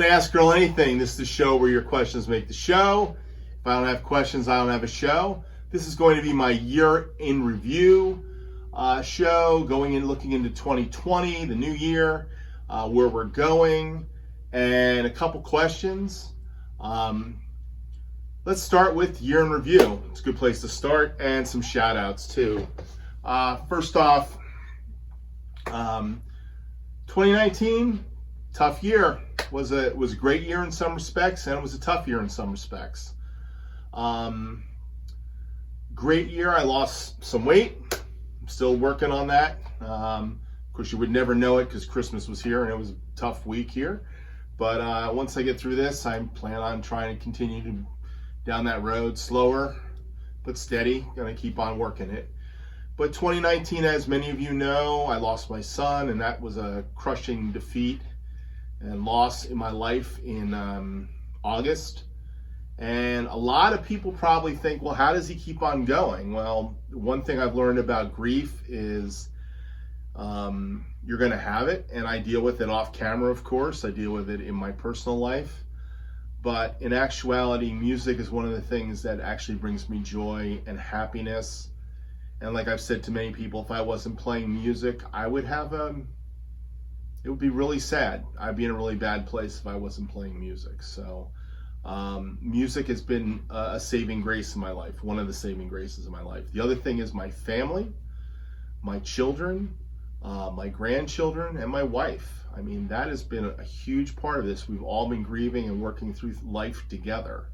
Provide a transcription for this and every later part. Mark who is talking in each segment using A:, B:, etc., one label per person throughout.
A: to Ask Earl Anything. This is the show where your questions make the show. If I don't have questions, I don't have a show. This is going to be my year in review show, going in looking into 2020, the new year, where we're going, and a couple questions. Let's start with year in review. It's a good place to start, and some shout outs too. First off, 2019, tough year. Was a great year in some respects, and it was a tough year in some respects. Great year. I lost some weight. I'm still working on that. Of course, you would never know it because Christmas was here and it was a tough week here. But once I get through this, I plan on trying to continue down that road, slower but steady. Going to keep on working it. But 2019, as many of you know, I lost my son, and that was a crushing defeat and loss in my life in August. And a lot of people probably think, well, how does he keep on going? Well, one thing I've learned about grief is you're going to have it, and I deal with it off camera, of course. I deal with it in my personal life. But in actuality, music is one of the things that actually brings me joy and happiness. And like I've said to many people, if I wasn't playing music, I would have it would be really sad. I'd be in a really bad place if I wasn't playing music. So music has been a saving grace in my life, one of the saving graces in my life. The other thing is my family, my children, my grandchildren, and my wife. I mean, that has been a huge part of this. We've all been grieving and working through life together.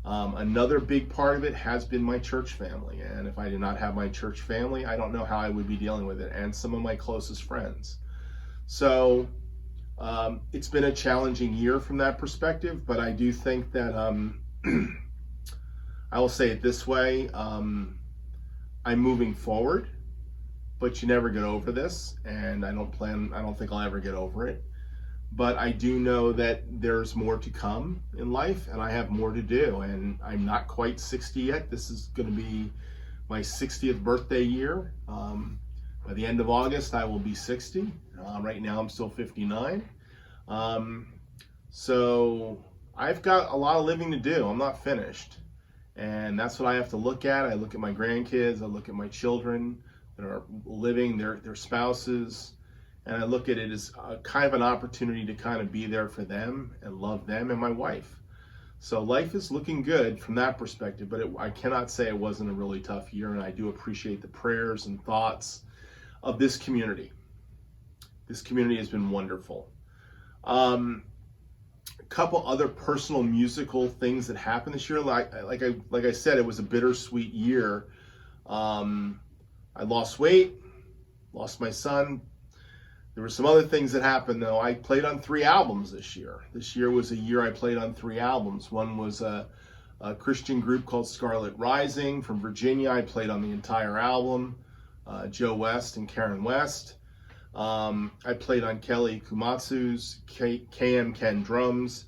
A: Another big part of it has been my church family. And if I did not have my church family, I don't know how I would be dealing with it, and some of my closest friends. So it's been a challenging year from that perspective, but I do think that I will say it this way, I'm moving forward, but you never get over this, and I don't think I'll ever get over it. But I do know that there's more to come in life, and I have more to do, and I'm not quite 60 yet. This is going to be my 60th birthday year. By the end of August, I will be 60. Right now, I'm still 59. So I've got a lot of living to do. I'm not finished. And that's what I have to look at. I look at my grandkids. I look at my children that are living, their spouses. And I look at it as kind of an opportunity to kind of be there for them and love them, and my wife. So life is looking good from that perspective, but I cannot say it wasn't a really tough year, and I do appreciate the prayers and thoughts of this community. This community has been wonderful. A couple other personal musical things that happened this year. Like I said, it was a bittersweet year. I lost weight, lost my son. There were some other things that happened, though. I played on 3 albums this year. This year was a year I played on 3 albums. One was a Christian group called Scarlet Rising from Virginia. I played on the entire album. Joe West and Karen West. I played on Kelly Kumatsu's KM Ken Drums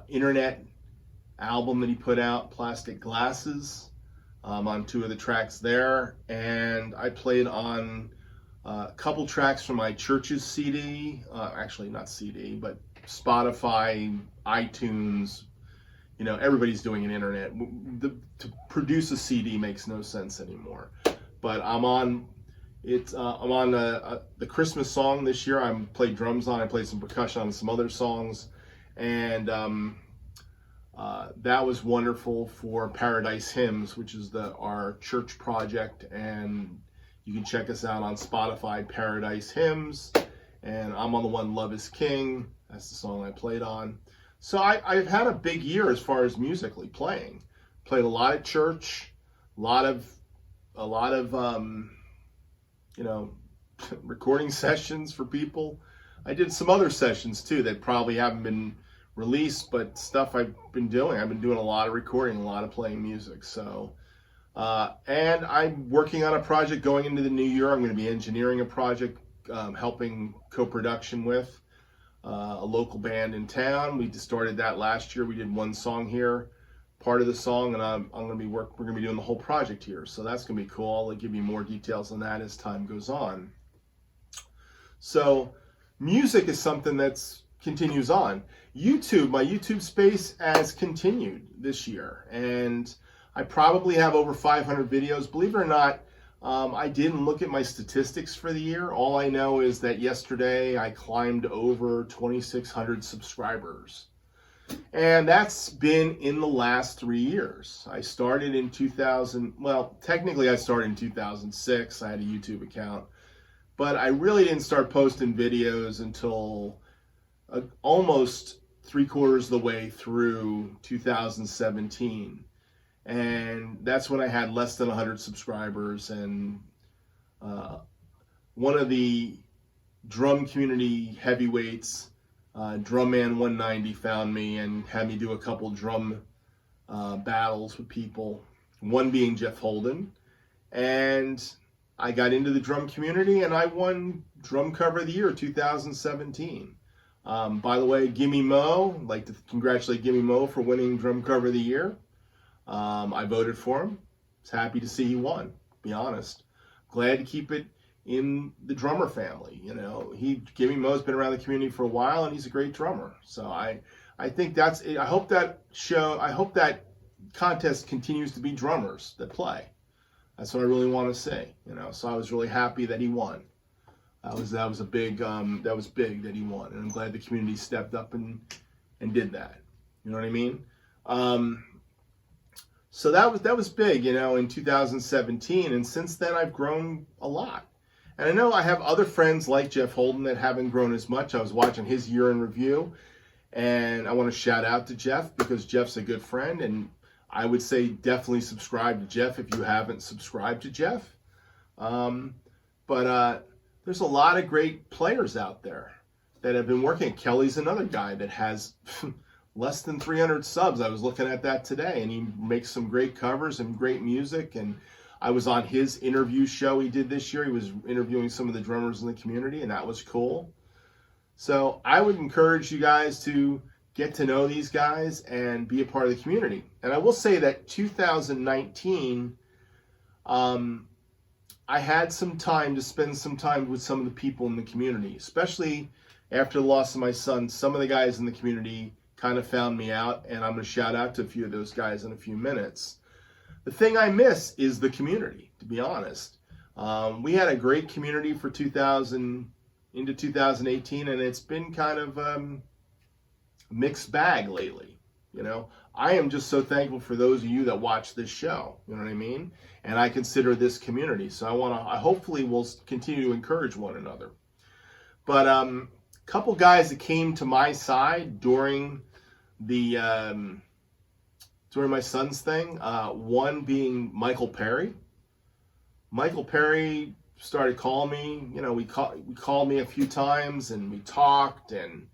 A: internet album that he put out, Plastic Glasses, on 2 of the tracks there. And I played on a couple tracks from my church's CD, actually not CD, but Spotify, iTunes. You know, everybody's doing an internet. To produce a CD makes no sense anymore. But I'm on the Christmas song this year. I played drums on. I played some percussion on some other songs, and that was wonderful for Paradise Hymns, which is our church project, and you can check us out on Spotify, Paradise Hymns, and I'm on the one Love is King. That's the song I played on. So I've had a big year as far as musically playing. Played a lot at church, a lot of recording sessions for people. I did some other sessions too that probably haven't been released, but stuff I've been doing. I've been doing a lot of recording, a lot of playing music. So. And I'm working on a project going into the new year. I'm going to be engineering a project, helping co-production with a local band in town. We just started that last year. We did 1 song here, part of the song, and we're going to be doing the whole project here. So that's going to be cool. I'll give you more details on that as time goes on. So music is something that's continues on. YouTube, my YouTube space has continued this year, and I probably have over 500 videos. Believe it or not, I didn't look at my statistics for the year. All I know is that yesterday I climbed over 2,600 subscribers. And that's been in the last 3 years. I started in 2000, well, technically I started in 2006. I had a YouTube account. But I really didn't start posting videos until almost 3/4 of the way through 2017. And that's when I had less than 100 subscribers. And one of the drum community heavyweights, Drumman 190, found me and had me do a couple drum battles with people, one being Jeff Holden. And I got into the drum community and I won Drum Cover of the Year 2017. By the way, Gimme Mo, I'd like to congratulate Gimme Mo for winning Drum Cover of the Year. I voted for him. I was happy to see he won, to be honest. Glad to keep it in the drummer family. You know, Gimme Mo's been around the community for a while and he's a great drummer. So I think that's it. I hope that contest continues to be drummers that play. That's what I really want to see, you know. So I was really happy that he won. That was big that he won, and I'm glad the community stepped up and did that. You know what I mean? So that was big, you know, in 2017, and since then I've grown a lot. And I know I have other friends like Jeff Holden that haven't grown as much. I was watching his year in review, and I want to shout out to Jeff because Jeff's a good friend, and I would say definitely subscribe to Jeff if you haven't subscribed to Jeff. But there's a lot of great players out there that have been working. Kelly's another guy that has less than 300 subs. I was looking at that today, and he makes some great covers and great music. And I was on his interview show he did this year. He was interviewing some of the drummers in the community, and that was cool. So I would encourage you guys to get to know these guys and be a part of the community. And I will say that 2019, I had some time to spend some time with some of the people in the community, especially after the loss of my son. Some of the guys in the community kind of found me out, and I'm going to shout out to a few of those guys in a few minutes. The thing I miss is the community, to be honest. We had a great community for 2000 into 2018, and it's been kind of mixed bag lately. You know, I am just so thankful for those of you that watch this show. You know what I mean? And I consider this community. So I hopefully will continue to encourage one another. But a couple guys that came to my side during the during my son's thing. One being Michael Perry. Michael Perry started calling me. You know, we called me a few times and we talked and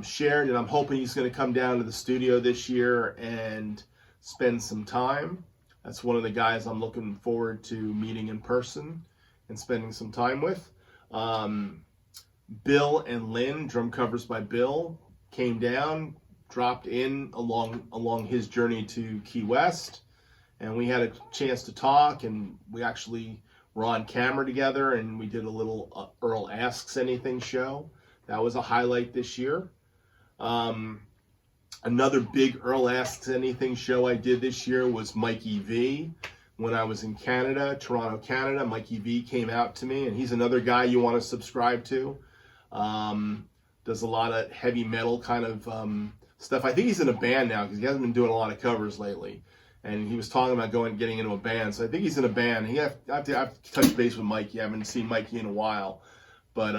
A: shared, and I'm hoping he's going to come down to the studio this year and spend some time. That's one of the guys I'm looking forward to meeting in person and spending some time with. Bill and Lynn, Drum Covers by Bill, came down, dropped in along his journey to Key West, and we had a chance to talk, and we actually were on camera together, and we did a little Earl Asks Anything show. That was a highlight this year. Another big Earl Asks Anything show I did this year was Mikey V. When I was in Canada, Toronto, Canada, Mikey V came out to me, and he's another guy you want to subscribe to. Does a lot of heavy metal kind of stuff. I think he's in a band now because he hasn't been doing a lot of covers lately. And he was talking about getting into a band. So I think he's in a band. I have to touch base with Mikey. I haven't seen Mikey in a while. But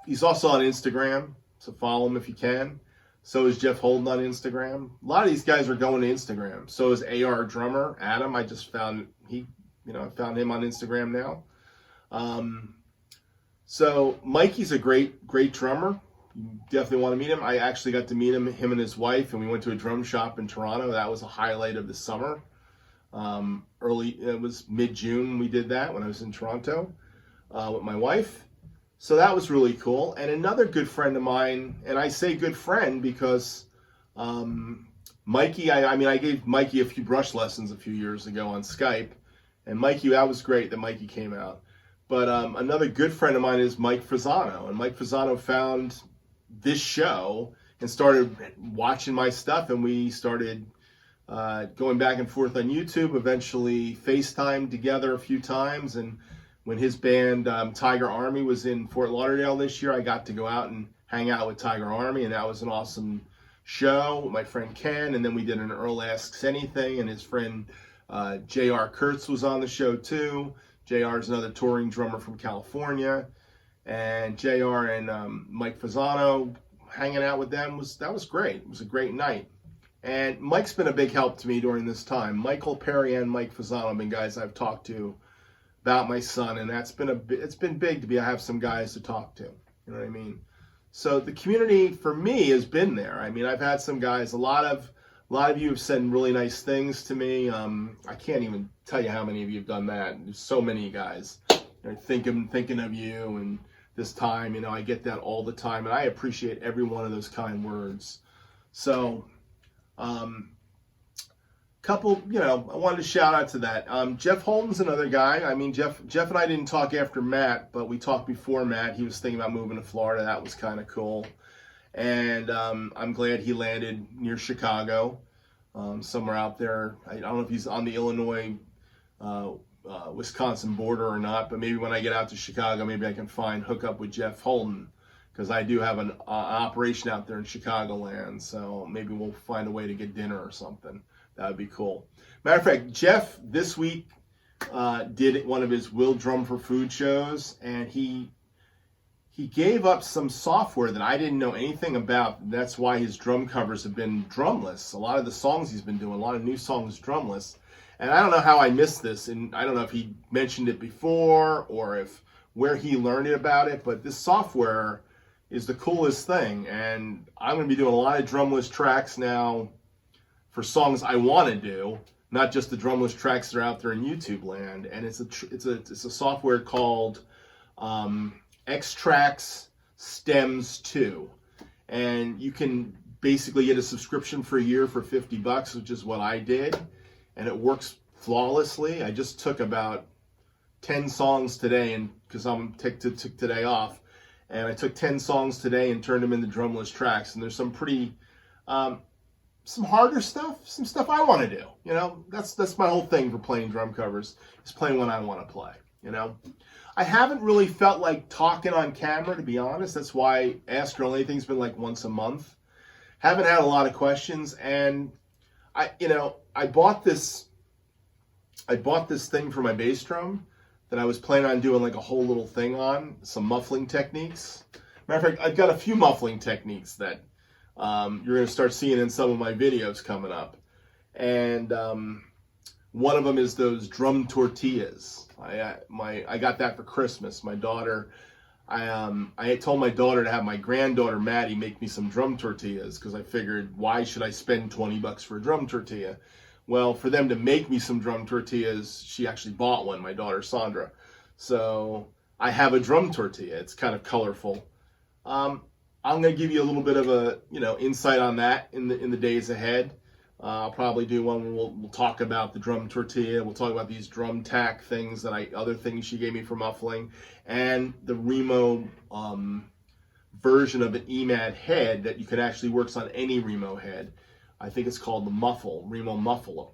A: he's also on Instagram, so follow him if you can. So is Jeff Holden on Instagram. A lot of these guys are going to Instagram. So is AR Drummer, Adam. I just found I found him on Instagram now. So Mikey's a great drummer. You definitely want to meet him. I actually got to meet him and his wife, and we went to a drum shop in Toronto. That was a highlight of the summer. It was mid-June we did that when I was in Toronto with my wife. So that was really cool. And another good friend of mine, and I say good friend because Mikey, I gave Mikey a few brush lessons a few years ago on Skype. And Mikey, that was great that Mikey came out. But another good friend of mine is Mike Frisano. And Mike Frisano found this show and started watching my stuff, and we started going back and forth on YouTube, eventually FaceTime together a few times. And when his band Tiger Army was in Fort Lauderdale this year, I got to go out and hang out with Tiger Army, and that was an awesome show with my friend Ken. And then we did an Earl Asks Anything, and his friend J.R. Kurtz was on the show too. J.R. is another touring drummer from California, and J.R. and Mike Fasano, hanging out with them that was great. It was a great night. And Mike's been a big help to me during this time. Michael Perry and Mike Fasano have been guys I've talked to about my son, and it's been big to have some guys to talk to. You know what I mean? So the community for me has been there. I mean, I've had some guys. A lot of you have said really nice things to me. I can't even tell you how many of you have done that. There's so many guys. Thinking of you, and this time, I get that all the time, and I appreciate every one of those kind words. So. Couple, I wanted to shout out to that. Jeff Holden's another guy. I mean, Jeff and I didn't talk after Matt, but we talked before Matt. He was thinking about moving to Florida. That was kind of cool. And I'm glad he landed near Chicago, somewhere out there. I don't know if he's on the Illinois, Wisconsin border or not, but maybe when I get out to Chicago, maybe I can hook up with Jeff Holden, because I do have an operation out there in Chicagoland, so maybe we'll find a way to get dinner or something. That would be cool. Matter of fact, Jeff this week did one of his Will Drum for Food shows, and he gave up some software that I didn't know anything about. That's why his drum covers have been drumless. A lot of the songs he's been doing, a lot of new songs drumless. And I don't know how I missed this, and I don't know if he mentioned it before or where he learned about it, but this software is the coolest thing, and I'm going to be doing a lot of drumless tracks now for songs I want to do, not just the drumless tracks that are out there in YouTube land. And it's a software called XTRAX Stems 2, and you can basically get a subscription for a year for $50, which is what I did, and it works flawlessly. I just took about 10 songs today, and because took today off. And I took 10 songs today and turned them into drumless tracks. And there's some pretty, some harder stuff, some stuff I want to do. That's my whole thing for playing drum covers, is playing when I want to play. I haven't really felt like talking on camera, to be honest. That's why Ask Earl Anything's been like once a month. Haven't had a lot of questions, and I bought this thing for my bass drum that I was planning on doing like a whole little thing on, some muffling techniques. Matter of fact, I've got a few muffling techniques that you're going to start seeing in some of my videos coming up. And one of them is those drum tortillas. I got that for Christmas. My daughter, I told my daughter to have my granddaughter Maddie make me some drum tortillas, because I figured, why should I spend $20 for a drum tortilla? Well, for them to make me some drum tortillas, she actually bought one, my daughter Sandra. So I have a drum tortilla. It's kind of colorful. I'm going to give you a little bit of a insight on that in the days ahead. I'll probably do one where we'll talk about the drum tortilla. We'll talk about these drum tack things other things she gave me for muffling, and the Remo version of an EMAD head that you can actually works on any Remo head. I think it's called the Remo Muffler.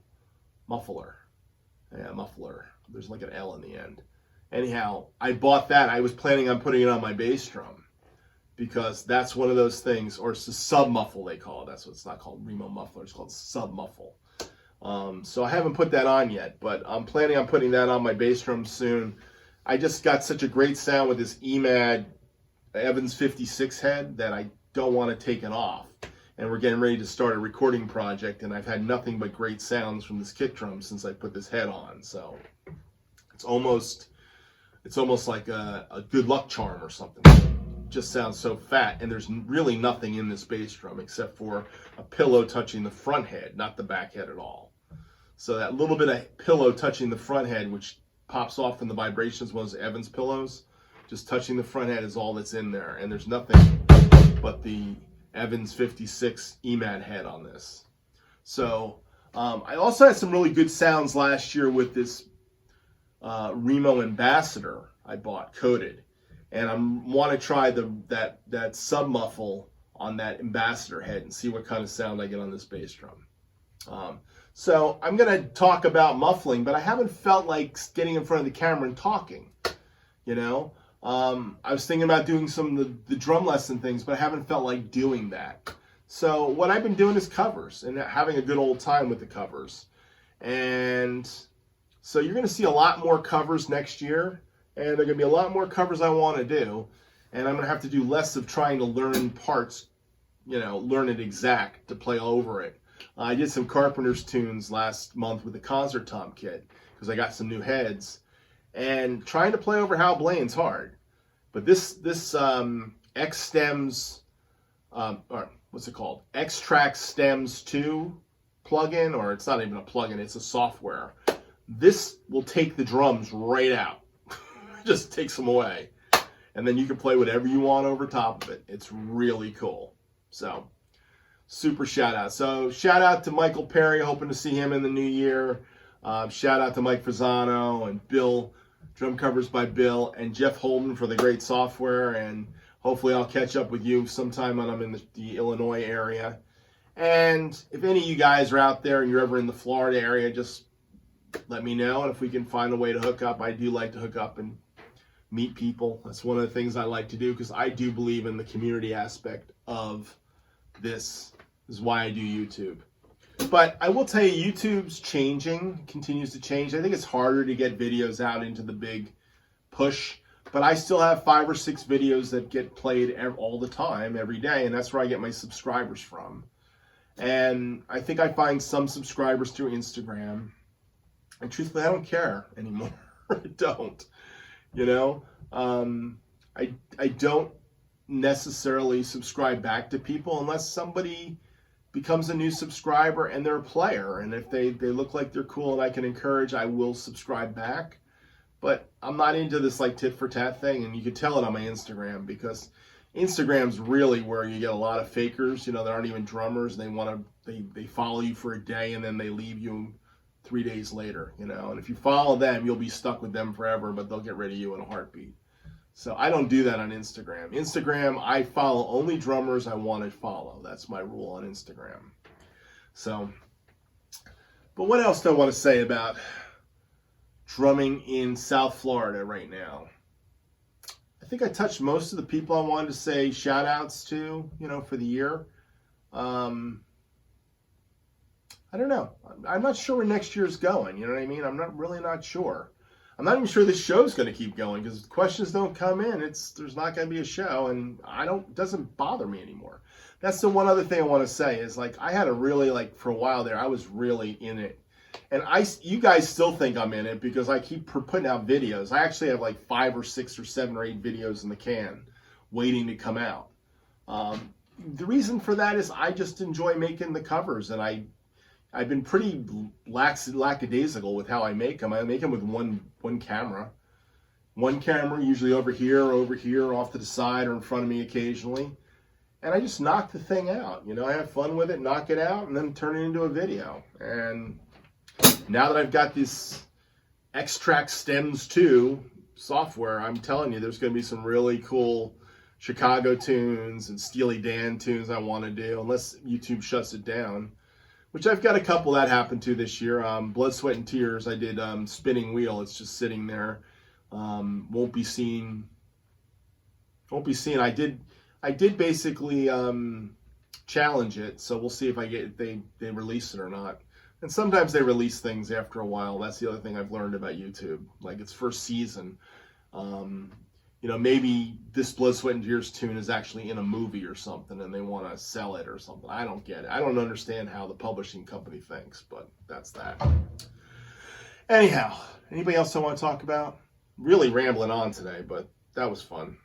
A: Yeah, muffler. There's like an L in the end. Anyhow, I bought that. I was planning on putting it on my bass drum, because that's one of those things, or it's a sub-muffle they call it. That's what it's not called Remo Muffler. It's called sub-muffle. So I haven't put that on yet, but I'm planning on putting that on my bass drum soon. I just got such a great sound with this EMAD Evans 56 head that I don't want to take it off. And we're getting ready to start a recording project, and I've had nothing but great sounds from this kick drum since I put this head on. So it's almost like a good luck charm or something. It just sounds so fat, and there's really nothing in this bass drum except for a pillow touching the front head, not the back head at all. So that little bit of pillow touching the front head, which pops off from the vibrations, one of those Evans pillows, just touching the front head is all that's in there, and there's nothing but the Evans 56 EMAD head on this. So I also had some really good sounds last year with this Remo Ambassador I bought coated, and I want to try that sub muffle on that ambassador head and see what kind of sound I get on this bass drum. So I'm going to talk about muffling, but I haven't felt like getting in front of the camera and talking, you know. I was thinking about doing some of the drum lesson things, but I haven't felt like doing that. So what I've been doing is covers and having a good old time with the covers. And so you're going to see a lot more covers next year, and there are going to be a lot more covers I want to do. And I'm going to have to do less of trying to learn parts, you know, learn it exact to play over it. I did some Carpenter's tunes last month with the concert tom kit because I got some new heads. And trying to play over Hal Blaine's hard. But this X Stems, or what's it called? XTRAX Stems 2 plugin, or it's not even a plugin, it's a software. This will take the drums right out. Just takes them away. And then you can play whatever you want over top of it. It's really cool. So, super shout out. So, shout out to Michael Perry, hoping to see him in the new year. Shout out to Mike Fasano and Bill, Drum Covers by Bill, and Jeff Holden for the great software. And hopefully I'll catch up with you sometime when I'm in the Illinois area. And if any of you guys are out there and you're ever in the Florida area, just let me know. And if we can find a way to hook up, I do like to hook up and meet people. That's one of the things I like to do because I do believe in the community aspect of this. This is why I do YouTube. But I will tell you, YouTube's changing, continues to change. I think it's harder to get videos out into the big push. But I still have 5 or 6 videos that get played all the time, every day. And that's where I get my subscribers from. And I think I find some subscribers through Instagram. And truthfully, I don't care anymore. I don't. You know, I don't necessarily subscribe back to people unless somebody becomes a new subscriber and they're a player. And if they look like they're cool and I can encourage, I will subscribe back. But I'm not into this like tit for tat thing. And you can tell it on my Instagram because Instagram's really where you get a lot of fakers, you know, that aren't even drummers. They follow you for a day and then they leave you 3 days later, you know. And if you follow them, you'll be stuck with them forever, but they'll get rid of you in a heartbeat. So I don't do that on Instagram. Instagram, I follow only drummers I want to follow. That's my rule on Instagram. So, but what else do I want to say about drumming in South Florida right now? I think I touched most of the people I wanted to say shout outs to, you know, for the year. I don't know. I'm not sure where next year's going. You know what I mean? I'm really not sure. I'm not even sure this show's going to keep going because questions don't come in. There's not going to be a show, and it doesn't bother me anymore. That's the one other thing I want to say is like I had a really for a while there I was really in it, and you guys still think I'm in it because I keep putting out videos. I actually have like 5 or 6 or 7 or 8 videos in the can, waiting to come out. The reason for that is I just enjoy making the covers, and I've been pretty lackadaisical with how I make them. I make them with one camera. One camera, usually over here, off to the side, or in front of me occasionally. And I just knock the thing out. You know, I have fun with it, knock it out, and then turn it into a video. And now that I've got this XTRAX Stems 2 software, I'm telling you, there's going to be some really cool Chicago tunes and Steely Dan tunes I want to do, unless YouTube shuts it down. Which I've got a couple that happened to this year. Blood, Sweat, and Tears. I did Spinning Wheel. It's just sitting there. Won't be seen. I did basically challenge it. So we'll see if they release it or not. And sometimes they release things after a while. That's the other thing I've learned about YouTube. Like its first season. You know, maybe this Blood, Sweat, and Tears tune is actually in a movie or something and they want to sell it or something. I don't get it. I don't understand how the publishing company thinks, but that's that. Anyhow, anybody else I want to talk about? Really rambling on today, but that was fun.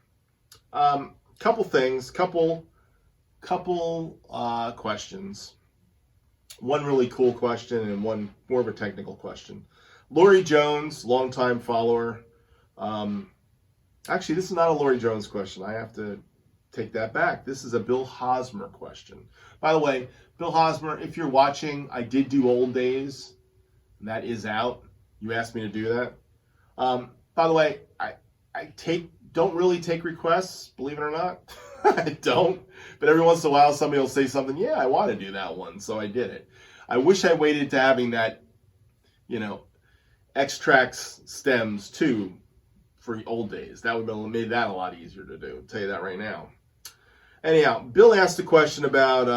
A: Couple things, couple questions. One really cool question and one more of a technical question. Lori Jones, longtime follower. Actually, this is not a Lori Jones question. I have to take that back. This is a Bill Hosmer question. By the way, Bill Hosmer, if you're watching, I did do Old Days. And that is out. You asked me to do that. By the way, I don't really take requests, believe it or not. I don't. But But every once in a while, somebody will say something, yeah, I want to do that one, so I did it. I wish I waited to having that, XTRAX stems too for old days. That would have made that a lot easier to do. I'll tell you that right now. Anyhow, Bill asked a question about,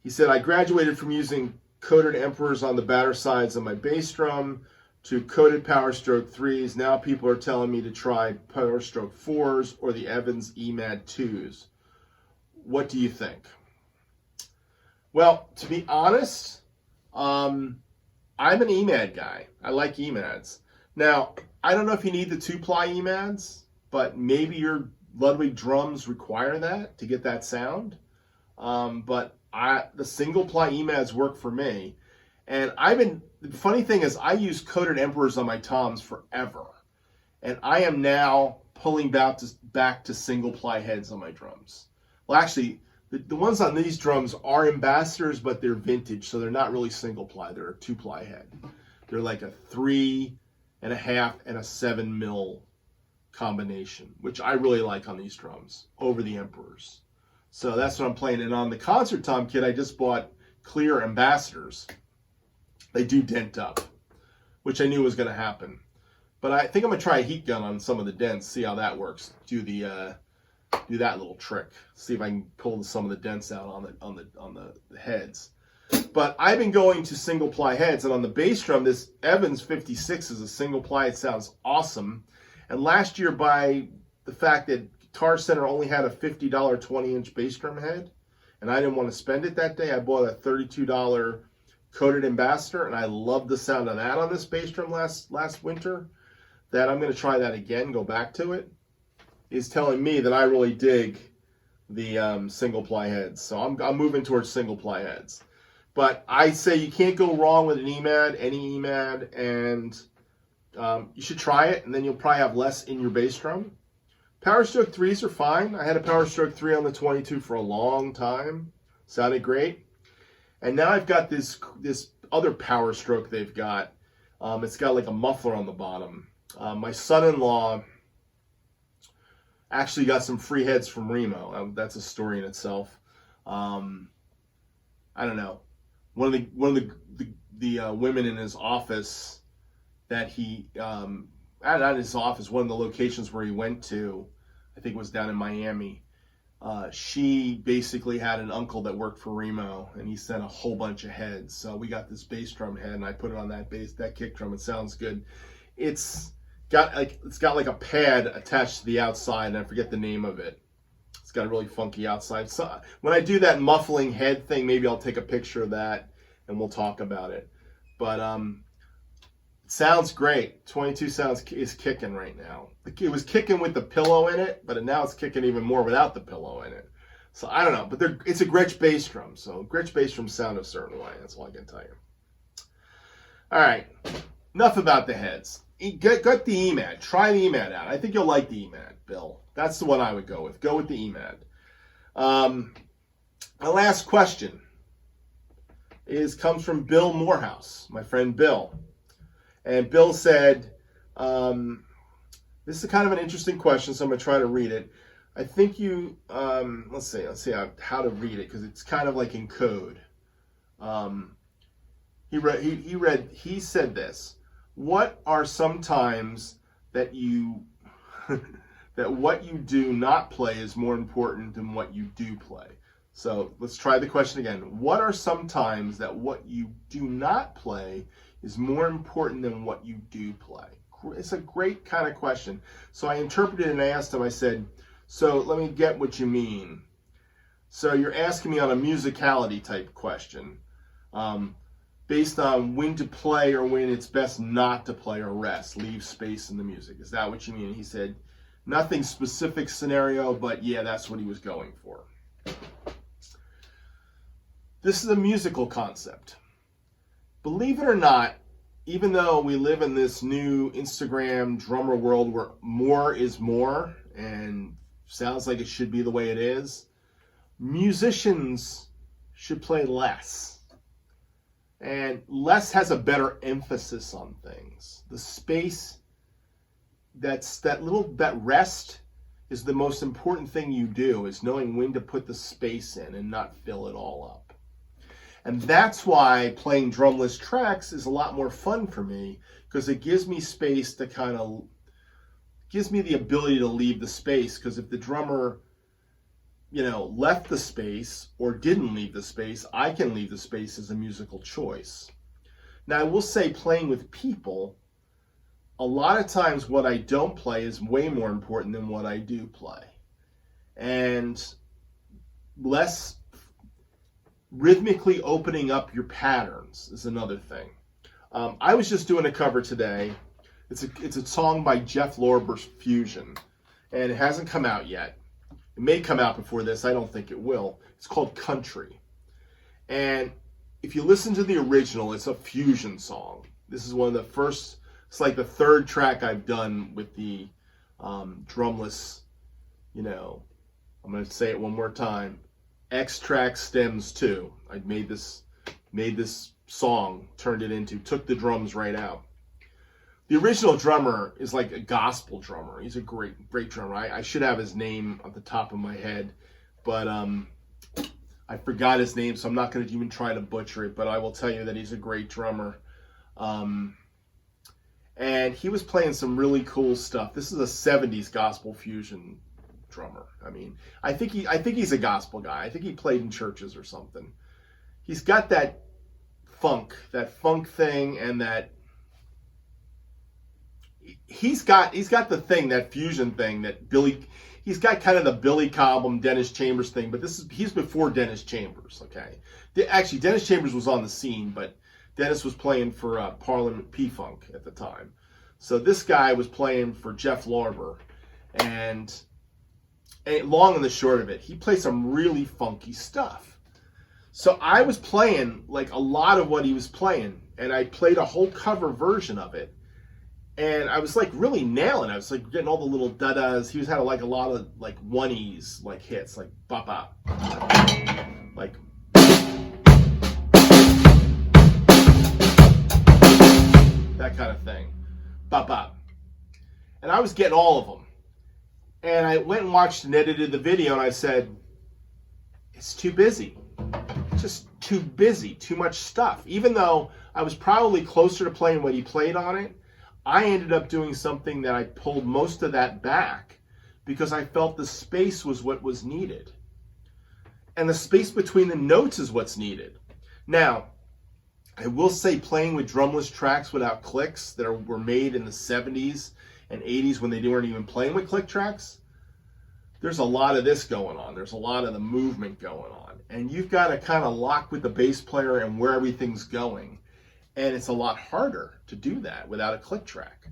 A: he said, I graduated from using coated emperors on the batter sides of my bass drum to coated power stroke 3s. Now people are telling me to try power stroke 4s or the Evans EMAD 2s. What do you think? Well, to be honest, I'm an EMAD guy. I like EMADs. Now, I don't know if you need the 2-ply EMADs, but maybe your Ludwig drums require that to get that sound. But the single-ply EMADs work for me. And the funny thing is, I use coated emperors on my toms forever. And I am now pulling back to single-ply heads on my drums. Well, actually, the ones on these drums are ambassadors, but they're vintage, so they're not really single-ply. They're a 2-ply head. They're like a 3.5 and a 7 mil combination, which I really like on these drums over the emperors. So that's what I'm playing. And on the concert tom kit, I just bought clear ambassadors. They do dent up, which I knew was going to happen. But I think I'm going to try a heat gun on some of the dents, see how that works. Do that little trick. See if I can pull some of the dents out on the heads. But I've been going to single ply heads, and on the bass drum, this Evans 56 is a single ply. It sounds awesome. And last year, by the fact that Guitar Center only had a $50 20-inch bass drum head, and I didn't want to spend it that day, I bought a $32 coated ambassador, and I loved the sound of that on this bass drum last winter. That I'm going to try that again, go back to it. Is telling me that I really dig the single ply heads. So I'm moving towards single ply heads. But I say you can't go wrong with an EMAD, any EMAD, and you should try it, and then you'll probably have less in your bass drum. Power stroke 3s are fine. I had a power stroke 3 on the 22 for a long time. Sounded great. And now I've got this other power stroke they've got. It's got like a muffler on the bottom. My son-in-law actually got some free heads from Remo. That's a story in itself. I don't know. One of the women in his office that he not his office, one of the locations where he went to, I think it was down in Miami. She basically had an uncle that worked for Remo, and he sent a whole bunch of heads. So we got this bass drum head, and I put it on that kick drum. It sounds good. It's got like a pad attached to the outside, and I forget the name of it. It's got a really funky outside. So when I do that muffling head thing, maybe I'll take a picture of that and we'll talk about it. But it sounds great. 22 is kicking right now. It was kicking with the pillow in it, but now it's kicking even more without the pillow in it. So I don't know, but it's a Gretsch bass drum. So Gretsch bass drums sound a certain way. That's all I can tell you. All right, enough about the heads. Get the EMAD. Try the EMAD out. I think you'll like the EMAD, Bill. That's the one I would go with. Go with the EMAD. My last question comes from Bill Morehouse, my friend Bill. And Bill said, this is kind of an interesting question, so I'm going to try to read it. I think you, let's see how to read it, because it's kind of like in code. He said this. What are some times that that what you do not play is more important than what you do play? So let's try the question again. What are some times that what you do not play is more important than what you do play? It's a great kind of question. So I interpreted it and I asked him, I said, so let me get what you mean. So you're asking me on a musicality type question. Based on when to play or when it's best not to play or rest, leave space in the music. Is that what you mean? He said, nothing specific scenario, but yeah, that's what he was going for. This is a musical concept. Believe it or not, even though we live in this new Instagram drummer world where more is more and sounds like it should be the way it is, musicians should play less. And less has a better emphasis on things. The space, that rest is the most important thing you do, is knowing when to put the space in and not fill it all up. And that's why playing drumless tracks is a lot more fun for me, because it gives me space to gives me the ability to leave the space. Because if the drummer, left the space or didn't leave the space, I can leave the space as a musical choice. Now, I will say, playing with people, a lot of times what I don't play is way more important than what I do play. And less rhythmically opening up your patterns is another thing. I was just doing a cover today. It's a song by Jeff Lorber's Fusion, and it hasn't come out yet. It may come out before this. I don't think it will. It's called Country. And if you listen to the original, it's a fusion song. This is one of the first, it's like the third track I've done with the drumless, I'm going to say it one more time, XTRAX stems 2. I made this song, took the drums right out. The original drummer is like a gospel drummer. He's a great drummer. I should have his name at the top of my head, but I forgot his name, so I'm not going to even try to butcher it, but I will tell you that he's a great drummer. And he was playing some really cool stuff. This is a 70s gospel fusion drummer. I mean, I think he's a gospel guy. I think he played in churches or something. He's got that funk thing, and that he's got the thing, that fusion thing that he's got kind of the Billy Cobham, Dennis Chambers thing, but he's before Dennis Chambers, okay? Actually, Dennis Chambers was on the scene, but Dennis was playing for Parliament P-Funk at the time. So this guy was playing for Jeff Lorber, and long and the short of it, he played some really funky stuff. So I was playing like a lot of what he was playing, and I played a whole cover version of it. And I was like really nailing it. I was like getting all the little da-das. He had like a lot of like one-ease like hits, like bop-bop. Like that kind of thing. Bop-bop. And I was getting all of them. And I went and watched and edited the video, and I said, it's too busy. Just too busy. Too much stuff. Even though I was probably closer to playing what he played on it, I ended up doing something that I pulled most of that back because I felt the space was what was needed. And the space between the notes is what's needed. Now, I will say, playing with drumless tracks without clicks that were made in the 70s and 80s when they weren't even playing with click tracks, there's a lot of this going on. There's a lot of the movement going on. And you've got to kind of lock with the bass player and where everything's going. And it's a lot harder to do that without a click track.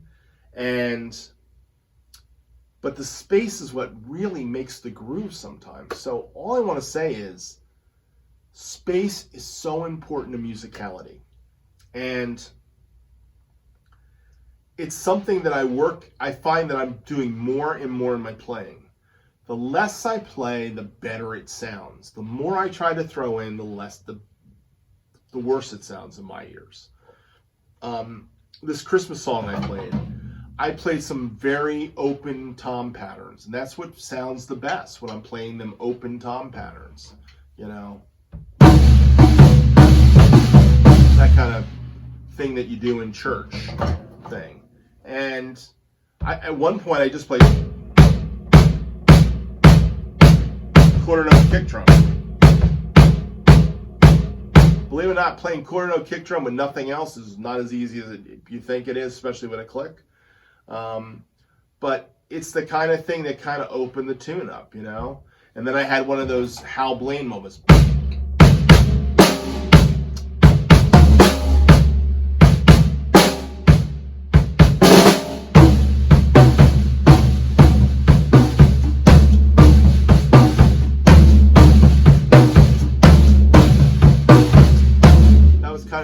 A: But the space is what really makes the groove sometimes. So all I want to say is, space is so important to musicality. And it's something that I find that I'm doing more and more in my playing. The less I play, the better it sounds. The more I try to throw in, the worse it sounds in my ears. This Christmas song I played some very open tom patterns, and that's what sounds the best when I'm playing them open tom patterns, that kind of thing that you do in church thing. And at one point I just played quarter note kick drum. Believe it or not, playing quarter note kick drum with nothing else is not as easy as you think it is, especially with a click. But it's the kind of thing that kind of opened the tune up, And then I had one of those Hal Blaine moments.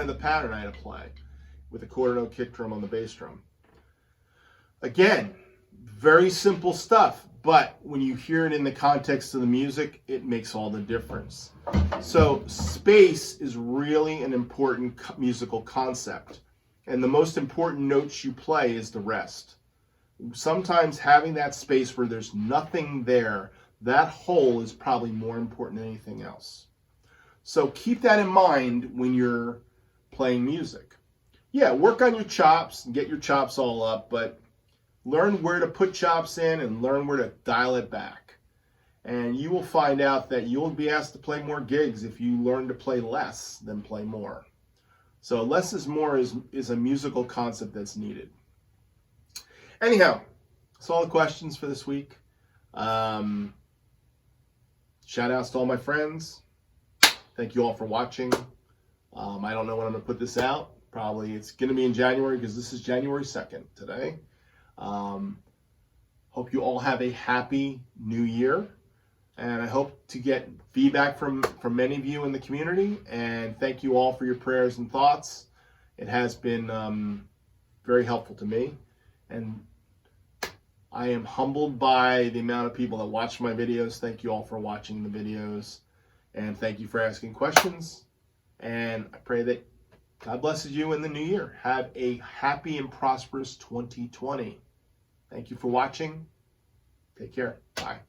A: The pattern I had to play with a quarter note kick drum on the bass drum. Again, very simple stuff, but when you hear it in the context of the music, it makes all the difference. So space is really an important musical concept, and the most important notes you play is the rest. Sometimes having that space where there's nothing there, that hole is probably more important than anything else. So keep that in mind when you're playing music. Yeah, work on your chops and get your chops all up, but learn where to put chops in and learn where to dial it back. And you will find out that you'll be asked to play more gigs if you learn to play less than play more. So less is more is a musical concept that's needed. Anyhow, that's all the questions for this week. Shout outs to all my friends. Thank you all for watching. I don't know when I'm going to put this out. Probably it's going to be in January because this is January 2nd today. Hope you all have a happy new year. And I hope to get feedback from many of you in the community. And thank you all for your prayers and thoughts. It has been very helpful to me. And I am humbled by the amount of people that watch my videos. Thank you all for watching the videos. And thank you for asking questions. And I pray that God blesses you in the new year. Have a happy and prosperous 2020. Thank you for watching. Take care. Bye.